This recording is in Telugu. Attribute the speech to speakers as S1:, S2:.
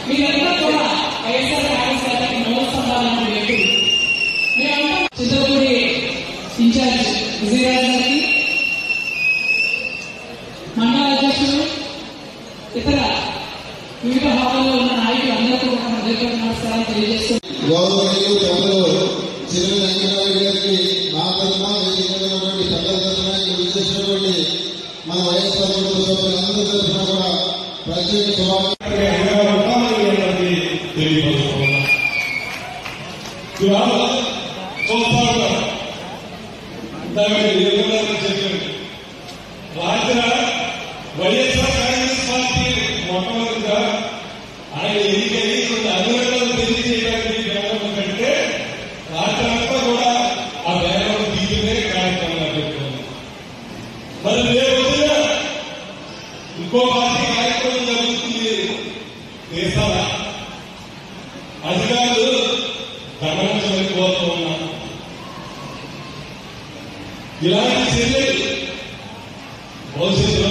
S1: మీరంతా కూడా వైఎస్ఆర్ కాంగ్రెస్ పార్టీకి నమస్కారాలు వ్యక్తులు. మేమంతా చిత్తూరు ఇన్ఛార్జ్ విజయరాజు గారికి, మండల అధ్యక్షులు, ఇతర వివిధ హాల్లో ఉన్న నాయకులు అందరికీ కూడా హృదయపూర్వక నమస్కారాలు తెలియజేస్తున్నాం.
S2: మన వైఎస్ఆర్ సభ్యులందరి తరఫున కూడా ప్రత్యేక
S3: రాత్ర వైఎస్ఆర్ కాంగ్రెస్ పార్టీ మొట్టమొదటిగా ఆయన ఎన్నికై కొన్ని అధికారులను తెలియజేయడానికి బ్యానర్లు కంటే రాత్రంతా కూడా ఆ బ్యానర్లు తీయనే కార్యక్రమాలు పెట్టుకుంది. మరి రేపు ఇంకో పార్టీ కార్యక్రమం జరుగుతుంది. దేశాల అధికారులు గమనించలేకపోతూ ఉన్నారు. ఇలాంటి చర్యలు భవిష్యత్తులో